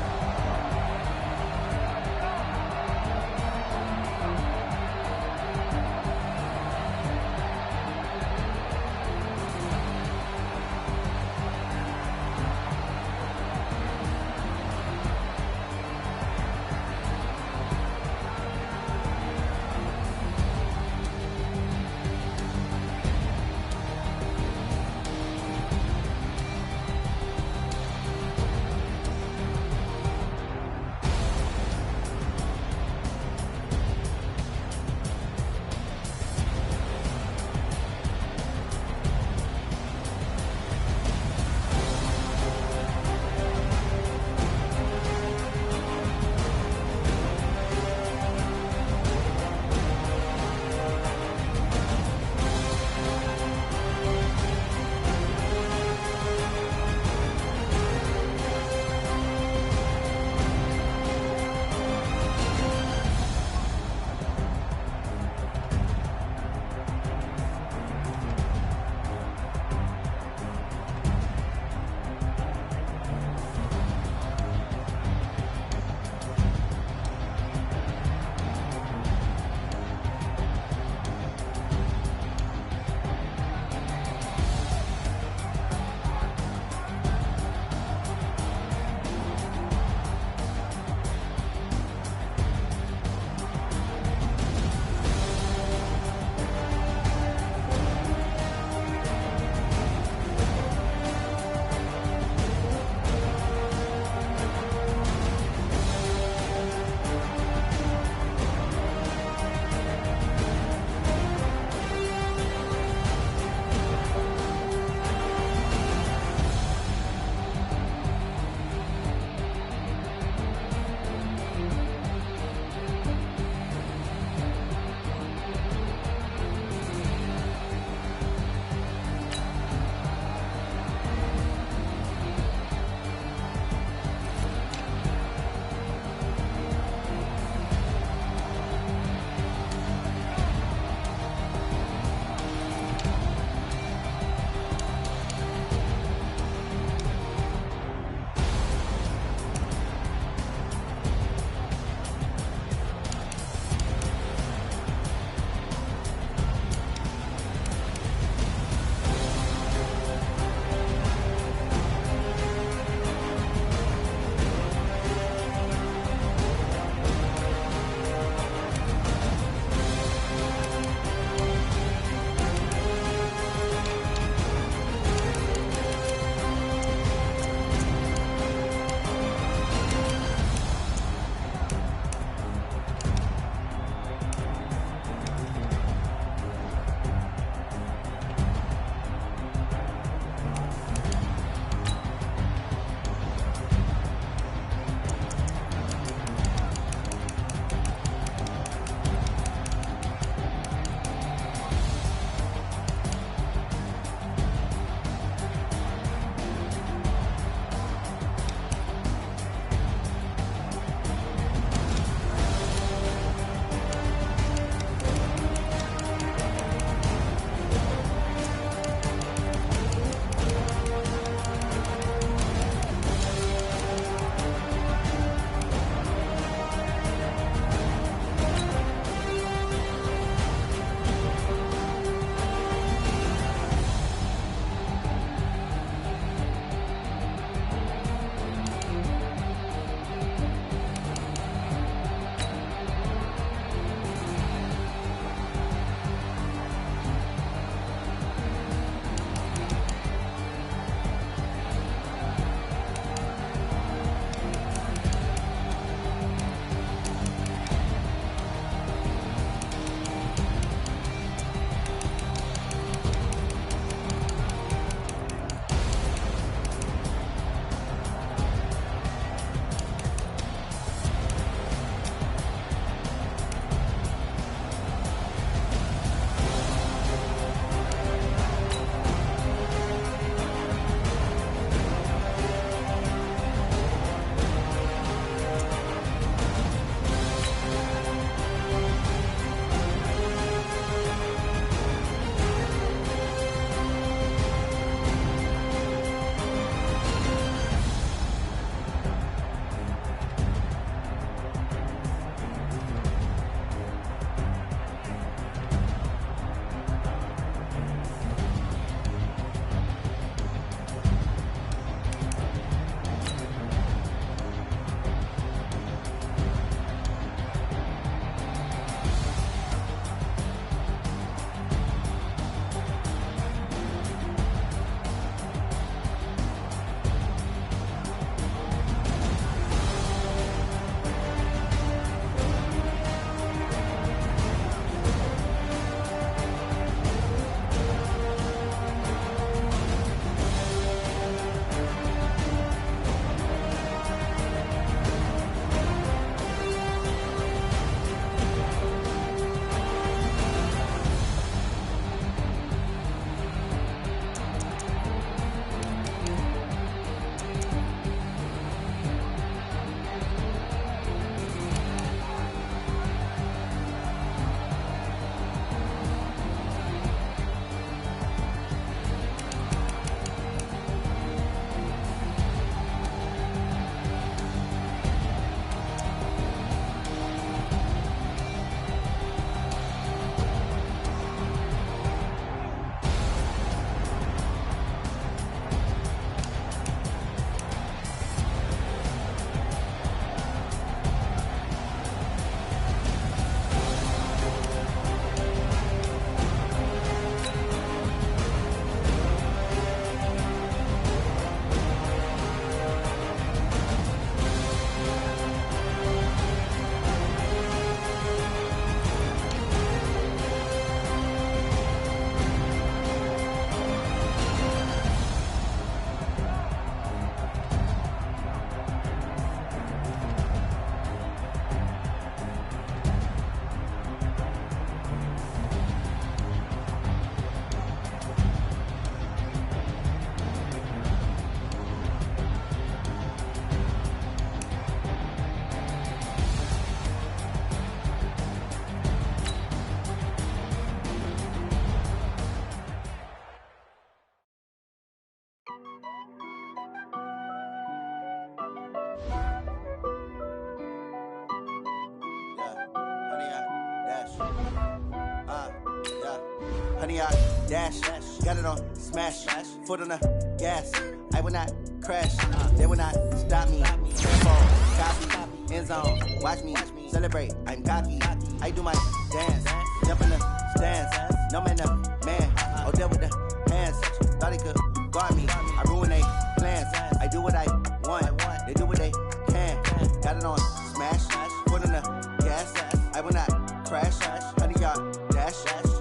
100-yard dash. Got it on smash. Foot on the gas. I will not crash. They will not stop me. Tempo, copy, end zone. Watch me celebrate. I'm cocky. I do my dance. Jump in the stands. No man, man. Oh, there with the hands. Thought he could guard me. I ruin they plans. I do what I want. They do what they can. Got it on smash. Foot on the gas. I will not crash. 100-yard dash.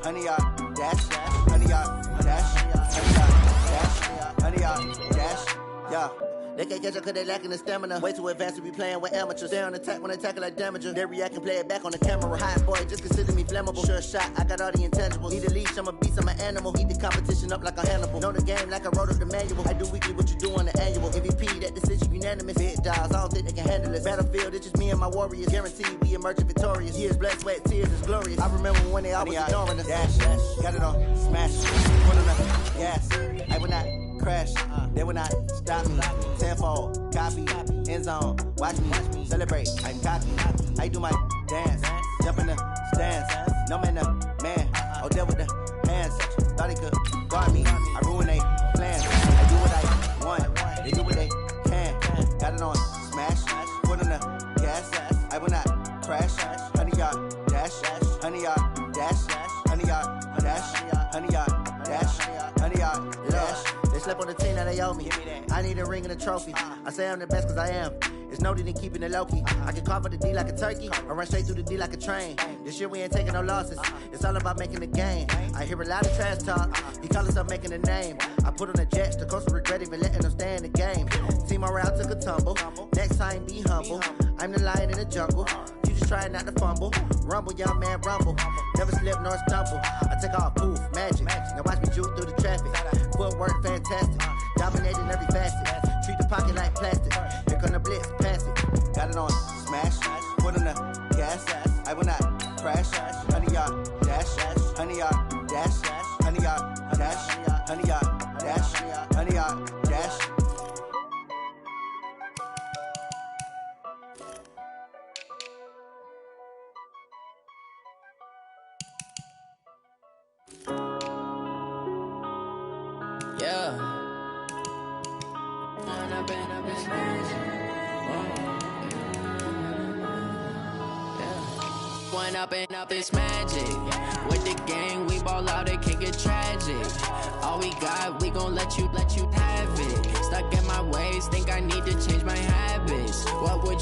100-yard dash. 100-yard dash. 100-yard dash. Yeah. They can't catch up cause they lacking the stamina. Way too advanced to be playing with amateurs. Stay on attack when they tackle like damager. They react and play it back on the camera. Hot boy, just consider me flammable. Sure shot, I got all the intangibles. Need a leash, I'm a beast, I'm an animal. Eat the competition up like a Hannibal. Know the game like I wrote up the manual. I do weekly what you do on the annual. MVP, that decision unanimous. Big dogs, I don't think they can handle it. Battlefield, it's just me and my warriors. Guaranteed we emerging victorious. Years, blood, sweat, tears, it's glorious. I remember when they always ignoring us. Dash, got it on smash. Put on the gas. I will not crash. They will not stop me. Tenfold, copy, end zone. Watch me celebrate. I'm cocky. I do my dance. Jump in the stands. No man, man. Oh, there with the hands. Thought he could guard me. I ruin they plans. I do what I want. They do what they can. Got it on smash. Foot on the gas. I will not crash. 100-yard dash. 100-yard dash. 100-yard dash. 100-yard dash. 100-yard dash. They slept on the team that they owe me. I need a ring and a trophy. I say I'm the best cause I am. It's noted in keeping it low-key. I can carve up the D like a turkey or run straight through the D like a train. This year we ain't taking no losses. It's all about making the game. I hear a lot of trash talk. He call himself making a name. I put on the Jets. The coach will regret even letting them stay in the game. Team morale took a tumble. Next time be humble. I'm the lion in the jungle. You just trying not to fumble. Rumble, young man, rumble. Never slip nor stumble. I take off, poof, magic. Now watch me juke through the traffic. Footwork fantastic. Dominating every facet. Treat the pocket like plastic. Here come the blitz, pass it. Got it on smash. Foot on the gas. I will not crash. 100-yard dash. 100-yard dash. 100-yard dash. 100-yard dash. 100-yard dash. Yeah. One up and up, it's magic. With the gang, we ball out, it can get tragic. All we got, we gon' let you have it. Stuck in my ways, think I need to change my habits. What would